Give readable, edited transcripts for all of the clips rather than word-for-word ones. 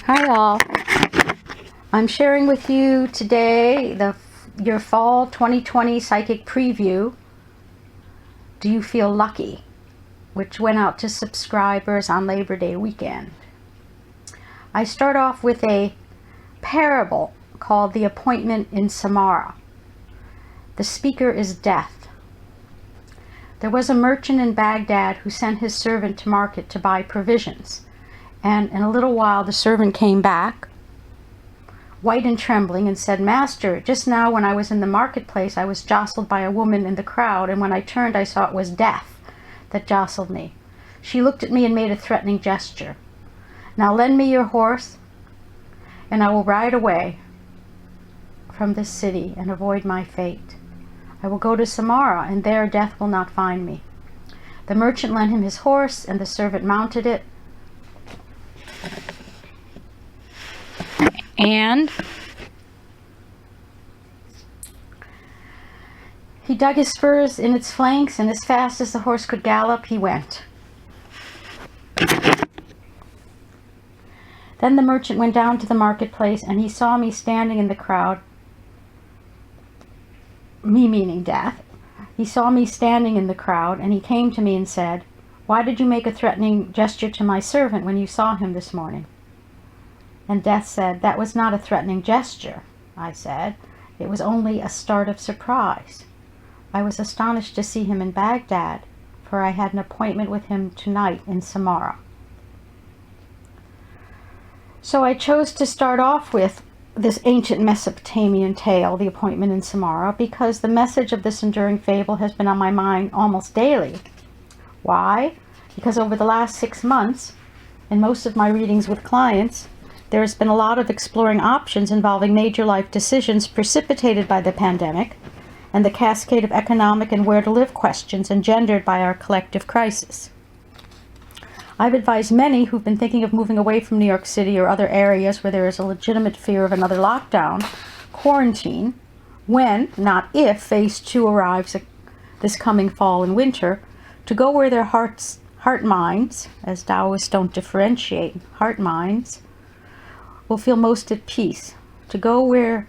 Hi all. I'm sharing with you today your fall 2020 psychic preview. Do you feel lucky? Which went out to subscribers on Labor Day weekend. I start off with a parable called The Appointment in Samara. The speaker is Death. There was a merchant in Baghdad who sent his servant to market to buy provisions. And in a little while the servant came back, white and trembling, and said, "Master, just now when I was in the marketplace, I was jostled by a woman in the crowd, and when I turned, I saw it was Death that jostled me. She looked at me and made a threatening gesture. Now lend me your horse, and I will ride away from this city and avoid my fate. I will go to Samara, and there Death will not find me." The merchant lent him his horse, and the servant mounted it. And he dug his spurs in its flanks, and as fast as the horse could gallop, he went. Then the merchant went down to the marketplace, and he saw me standing in the crowd, me meaning Death. He saw me standing in the crowd, and he came to me and said, "Why did you make a threatening gesture to my servant when you saw him this morning?" And Death said, "That was not a threatening gesture," I said. "It was only a start of surprise. I was astonished to see him in Baghdad, for I had an appointment with him tonight in Samara." So I chose to start off with this ancient Mesopotamian tale, The Appointment in Samara, because the message of this enduring fable has been on my mind almost daily. Why? Because over the last 6 months, in most of my readings with clients, there has been a lot of exploring options involving major life decisions precipitated by the pandemic and the cascade of economic and where to live questions engendered by our collective crisis. I've advised many who've been thinking of moving away from New York City or other areas where there is a legitimate fear of another lockdown, quarantine, when, not if, phase 2 arrives this coming fall and winter, to go where their heart minds, as Taoists don't differentiate, heart minds, will feel most at peace. To go where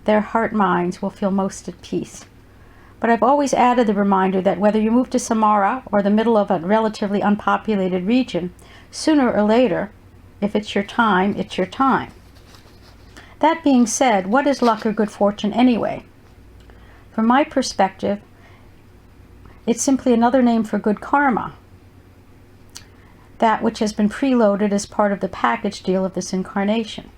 their heart minds will feel most at peace. But I've always added the reminder that whether you move to Samara or the middle of a relatively unpopulated region, sooner or later, if it's your time, it's your time. That being said, what is luck or good fortune anyway? From my perspective, it's simply another name for good karma, that which has been preloaded as part of the package deal of this incarnation.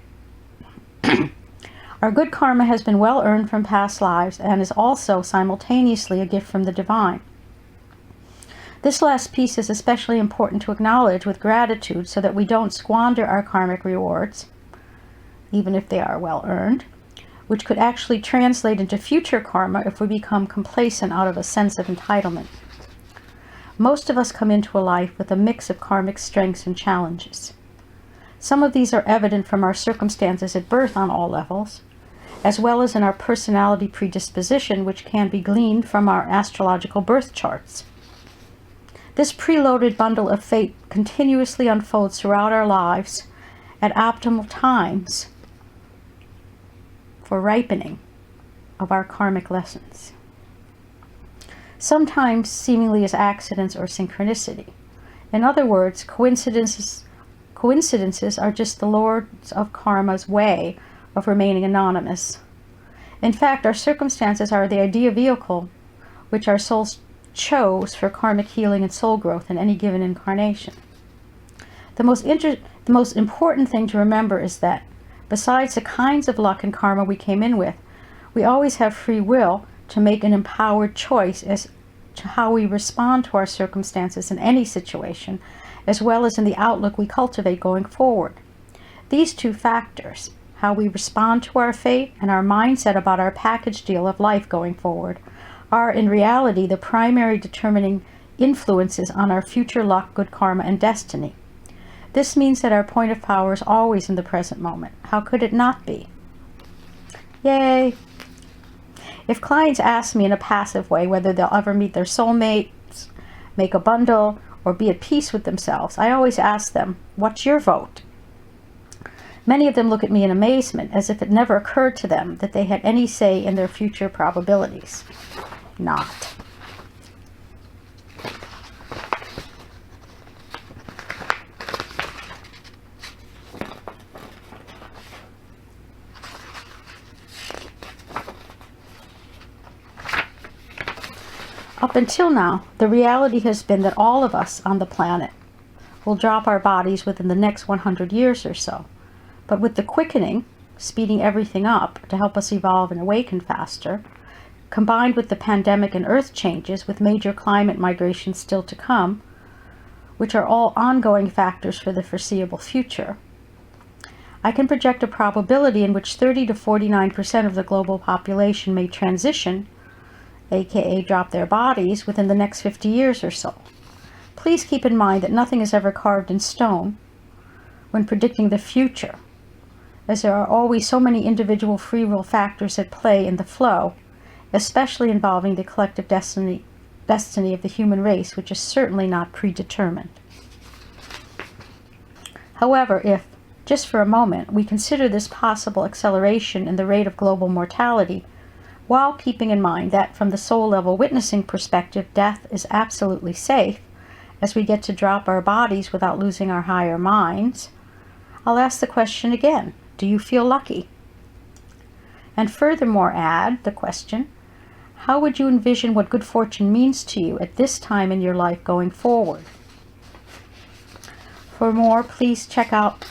Our good karma has been well earned from past lives and is also simultaneously a gift from the divine. This last piece is especially important to acknowledge with gratitude so that we don't squander our karmic rewards, even if they are well earned, which could actually translate into future karma if we become complacent out of a sense of entitlement. Most of us come into a life with a mix of karmic strengths and challenges. Some of these are evident from our circumstances at birth on all levels, as well as in our personality predisposition, which can be gleaned from our astrological birth charts. This preloaded bundle of fate continuously unfolds throughout our lives at optimal times for ripening of our karmic lessons. Sometimes seemingly as accidents or synchronicity. In other words, coincidences are just the lords of karma's way of remaining anonymous. In fact, our circumstances are the ideal vehicle which our souls chose for karmic healing and soul growth in any given incarnation. The most important thing to remember is that, besides the kinds of luck and karma we came in with, we always have free will to make an empowered choice as to how we respond to our circumstances in any situation, as well as in the outlook we cultivate going forward. These two factors, how we respond to our fate and our mindset about our package deal of life going forward, are in reality the primary determining influences on our future luck, good karma, and destiny. This means that our point of power is always in the present moment. How could it not be? Yay! If clients ask me in a passive way whether they'll ever meet their soulmates, make a bundle, or be at peace with themselves, I always ask them, "What's your vote?" Many of them look at me in amazement, as if it never occurred to them that they had any say in their future probabilities. Not. Up until now, the reality has been that all of us on the planet will drop our bodies within the next 100 years or so. But with the quickening, speeding everything up to help us evolve and awaken faster, combined with the pandemic and earth changes with major climate migration still to come, which are all ongoing factors for the foreseeable future, I can project a probability in which 30 to 49% of the global population may transition, aka drop their bodies, within the next 50 years or so. Please keep in mind that nothing is ever carved in stone when predicting the future, as there are always so many individual free will factors at play in the flow, especially involving the collective destiny of the human race, which is certainly not predetermined. However, if, just for a moment, we consider this possible acceleration in the rate of global mortality, while keeping in mind that from the soul level witnessing perspective, death is absolutely safe, as we get to drop our bodies without losing our higher minds, I'll ask the question again, do you feel lucky? And furthermore add the question, how would you envision what good fortune means to you at this time in your life going forward? For more, please check out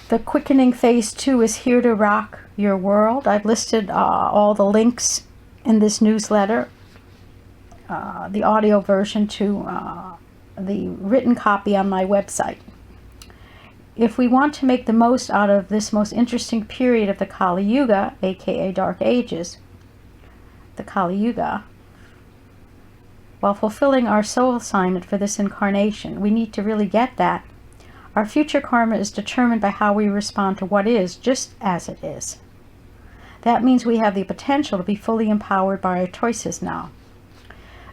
the Quickening Phase 2 is here to rock your world. I've listed all the links in this newsletter, the audio version to the written copy on my website. If we want to make the most out of this most interesting period of the Kali Yuga, aka Dark Ages, the Kali Yuga, while fulfilling our soul assignment for this incarnation, we need to really get that our future karma is determined by how we respond to what is, just as it is. That means we have the potential to be fully empowered by our choices now.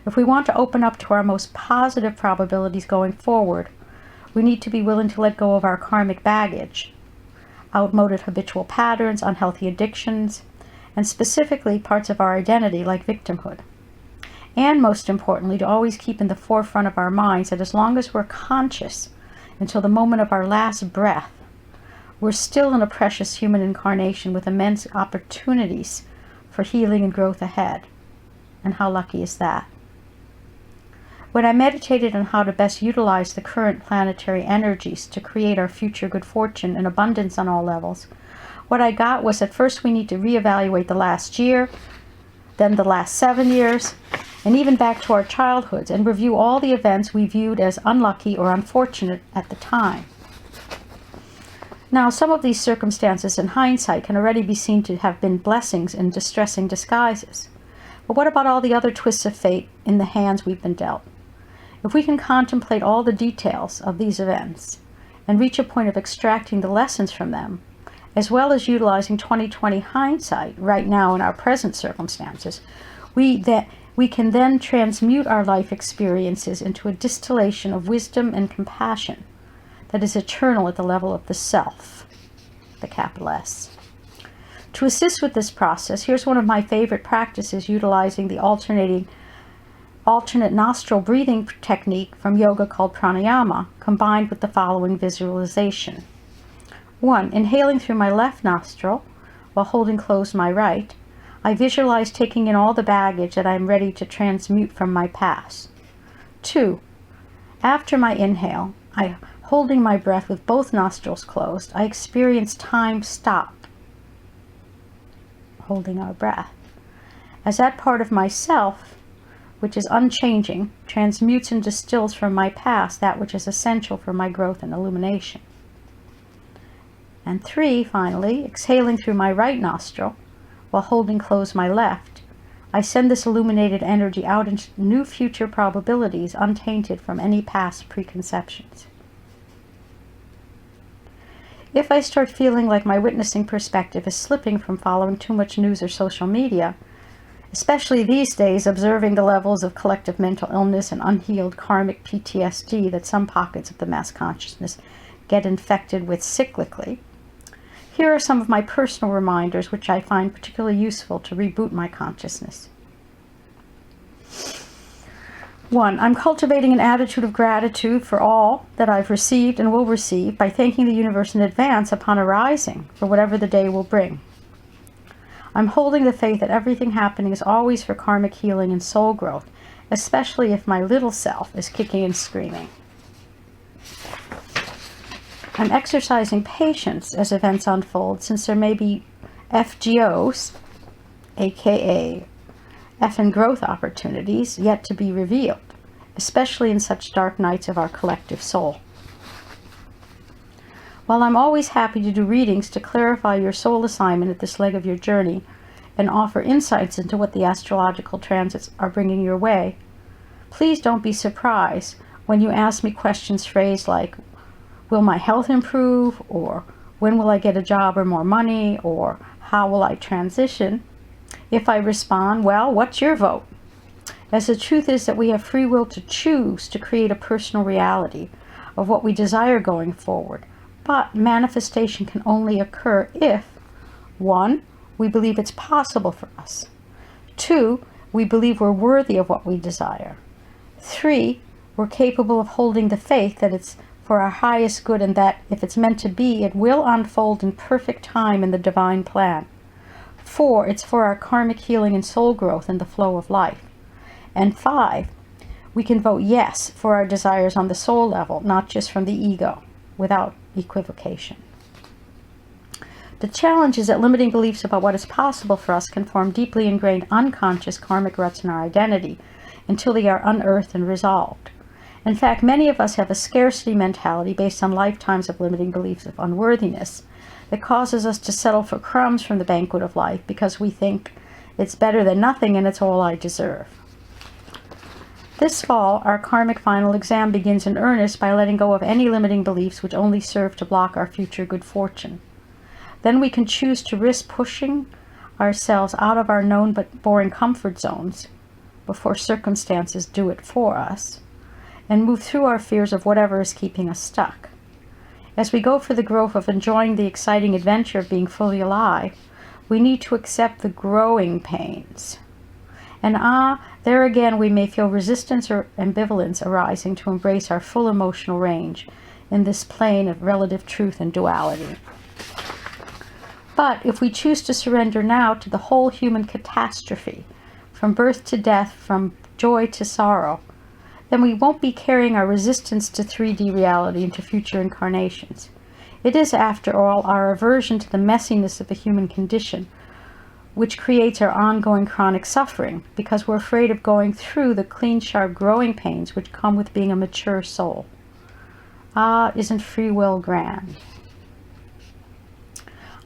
If we want to open up to our most positive probabilities going forward, we need to be willing to let go of our karmic baggage, outmoded habitual patterns, unhealthy addictions, and specifically parts of our identity like victimhood. And most importantly, to always keep in the forefront of our minds that as long as we're conscious until the moment of our last breath, we're still in a precious human incarnation with immense opportunities for healing and growth ahead. And how lucky is that? When I meditated on how to best utilize the current planetary energies to create our future good fortune and abundance on all levels, what I got was that first we need to reevaluate the last year, then the last 7 years, and even back to our childhoods, and review all the events we viewed as unlucky or unfortunate at the time. Now, some of these circumstances in hindsight can already be seen to have been blessings in distressing disguises. But what about all the other twists of fate in the hands we've been dealt? If we can contemplate all the details of these events and reach a point of extracting the lessons from them, as well as utilizing 20/20 hindsight right now in our present circumstances, we can then transmute our life experiences into a distillation of wisdom and compassion that is eternal at the level of the self, the capital S. To assist with this process, here's one of my favorite practices utilizing the alternate nostril breathing technique from yoga called pranayama, combined with the following visualization. 1. Inhaling through my left nostril while holding closed my right, I visualize taking in all the baggage that I am ready to transmute from my past. 2. After my inhale, holding my breath with both nostrils closed, I experience time stop, holding our breath, as that part of myself, which is unchanging, transmutes and distills from my past that which is essential for my growth and illumination. And 3, finally, exhaling through my right nostril, while holding closed my left, I send this illuminated energy out into new future probabilities untainted from any past preconceptions. If I start feeling like my witnessing perspective is slipping from following too much news or social media, especially these days observing the levels of collective mental illness and unhealed karmic PTSD that some pockets of the mass consciousness get infected with cyclically, here are some of my personal reminders which I find particularly useful to reboot my consciousness. 1. I'm cultivating an attitude of gratitude for all that I've received and will receive by thanking the universe in advance upon arising for whatever the day will bring. I'm holding the faith that everything happening is always for karmic healing and soul growth, especially if my little self is kicking and screaming. I'm exercising patience as events unfold, since there may be FGOs, aka effing growth opportunities, yet to be revealed, especially in such dark nights of our collective soul. While I'm always happy to do readings to clarify your soul assignment at this leg of your journey and offer insights into what the astrological transits are bringing your way, please don't be surprised when you ask me questions phrased like, will my health improve? Or when will I get a job or more money? Or how will I transition? If I respond, well, what's your vote? As the truth is that we have free will to choose to create a personal reality of what we desire going forward. But manifestation can only occur if, 1, we believe it's possible for us. 2, we believe we're worthy of what we desire. 3, we're capable of holding the faith that it's for our highest good and that if it's meant to be, it will unfold in perfect time in the divine plan. 4, it's for our karmic healing and soul growth in the flow of life. And 5, we can vote yes for our desires on the soul level, not just from the ego, without equivocation. The challenge is that limiting beliefs about what is possible for us can form deeply ingrained unconscious karmic ruts in our identity until they are unearthed and resolved. In fact, many of us have a scarcity mentality based on lifetimes of limiting beliefs of unworthiness that causes us to settle for crumbs from the banquet of life because we think it's better than nothing and it's all I deserve. This fall, our karmic final exam begins in earnest by letting go of any limiting beliefs which only serve to block our future good fortune. Then we can choose to risk pushing ourselves out of our known but boring comfort zones before circumstances do it for us, and move through our fears of whatever is keeping us stuck. As we go for the growth of enjoying the exciting adventure of being fully alive, we need to accept the growing pains. And there again we may feel resistance or ambivalence arising to embrace our full emotional range in this plane of relative truth and duality. But if we choose to surrender now to the whole human catastrophe, from birth to death, from joy to sorrow, then we won't be carrying our resistance to 3D reality into future incarnations. It is, after all, our aversion to the messiness of the human condition which creates our ongoing chronic suffering, because we're afraid of going through the clean, sharp, growing pains which come with being a mature soul. Isn't free will grand?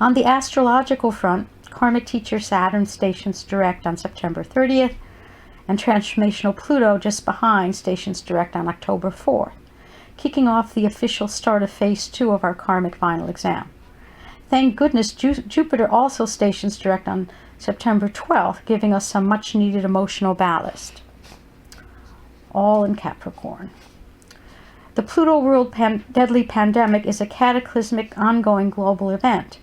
On the astrological front, karmic teacher Saturn stations direct on September 30th, and transformational Pluto just behind stations direct on October 4th, kicking off the official start of phase 2 of our karmic final exam. Thank goodness Jupiter also stations direct on September 12th, giving us some much needed emotional ballast. All in Capricorn. The Pluto world deadly pandemic is a cataclysmic ongoing global event,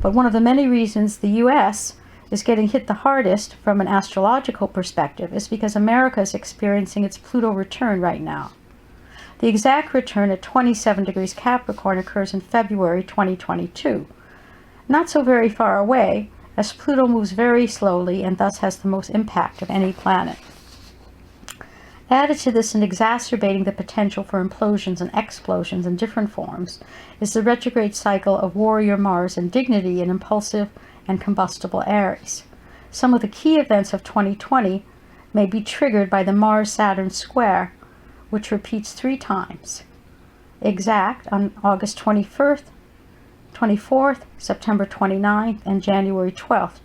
but one of the many reasons the U.S. is getting hit the hardest from an astrological perspective is because America is experiencing its Pluto return right now. The exact return at 27 degrees Capricorn occurs in February 2022. Not so very far away, as Pluto moves very slowly and thus has the most impact of any planet. Added to this and exacerbating the potential for implosions and explosions in different forms is the retrograde cycle of warrior Mars and dignity in impulsive and combustible Aries. Some of the key events of 2020 may be triggered by the Mars-Saturn square, which repeats 3 times, exact on August 21st, 24th, September 29th, and January 12th,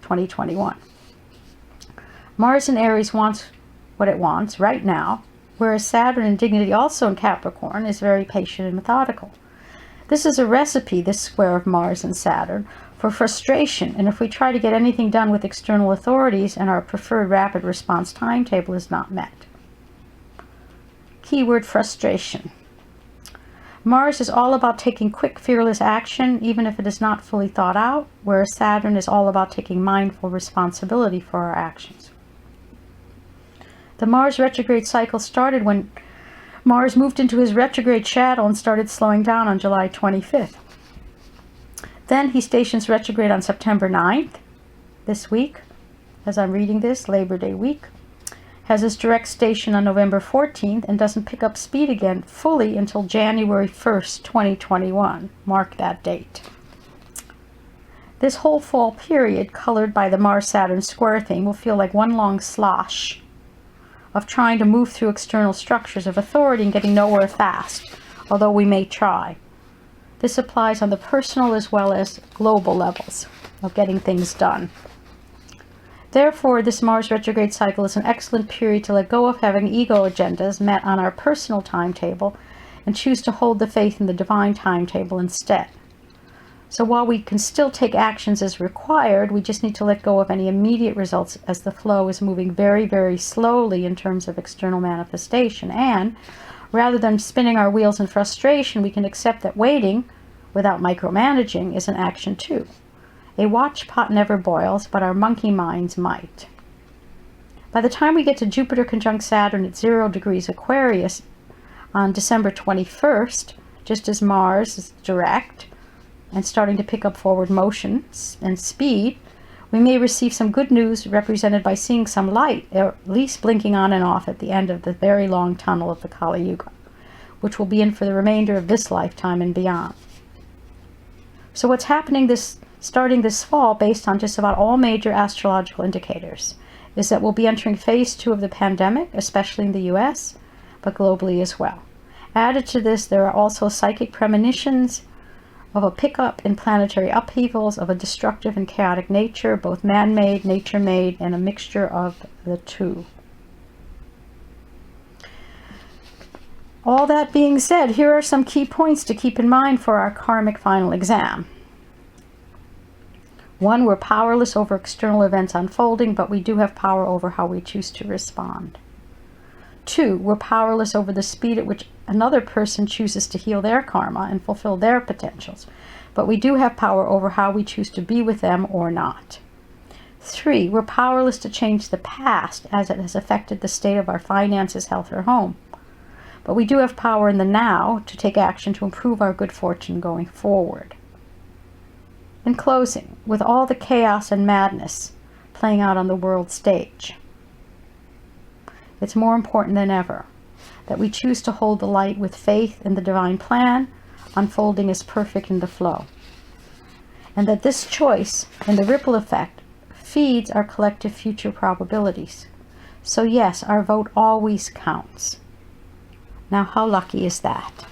2021. Mars in Aries wants what it wants right now, whereas Saturn in dignity, also in Capricorn, is very patient and methodical. This is a recipe, this square of Mars and Saturn, for frustration, and if we try to get anything done with external authorities and our preferred rapid response timetable is not met. Keyword frustration. Mars is all about taking quick, fearless action, even if it is not fully thought out, whereas Saturn is all about taking mindful responsibility for our actions. The Mars retrograde cycle started when Mars moved into his retrograde shadow and started slowing down on July 25th. Then he stations retrograde on September 9th, this week, as I'm reading this, Labor Day week, has his direct station on November 14th, and doesn't pick up speed again fully until January 1st, 2021. Mark that date. This whole fall period, colored by the Mars-Saturn square theme, will feel like one long slosh of trying to move through external structures of authority and getting nowhere fast, although we may try. This applies on the personal as well as global levels of getting things done. Therefore, this Mars retrograde cycle is an excellent period to let go of having ego agendas met on our personal timetable and choose to hold the faith in the divine timetable instead. So while we can still take actions as required, we just need to let go of any immediate results as the flow is moving very, very slowly in terms of external manifestation. And rather than spinning our wheels in frustration, we can accept that waiting, without micromanaging, is an action too. A watch pot never boils, but our monkey minds might. By the time we get to Jupiter conjunct Saturn at 0 degrees Aquarius on December 21st, just as Mars is direct and starting to pick up forward motion and speed, we may receive some good news represented by seeing some light, at least blinking on and off at the end of the very long tunnel of the Kali Yuga, which will be in for the remainder of this lifetime and beyond. So what's happening starting this fall, based on just about all major astrological indicators, is that we'll be entering phase 2 of the pandemic, especially in the US, but globally as well. Added to this, there are also psychic premonitions of a pickup in planetary upheavals of a destructive and chaotic nature, both man-made, nature-made, and a mixture of the two. All that being said, here are some key points to keep in mind for our karmic final exam. 1, we're powerless over external events unfolding, but we do have power over how we choose to respond. 2, we're powerless over the speed at which another person chooses to heal their karma and fulfill their potentials, but we do have power over how we choose to be with them or not. 3, we're powerless to change the past as it has affected the state of our finances, health, or home, but we do have power in the now to take action to improve our good fortune going forward. In closing, with all the chaos and madness playing out on the world stage, it's more important than ever that we choose to hold the light with faith in the divine plan, unfolding as perfect in the flow. And that this choice and the ripple effect feeds our collective future probabilities. So yes, our vote always counts. Now, how lucky is that?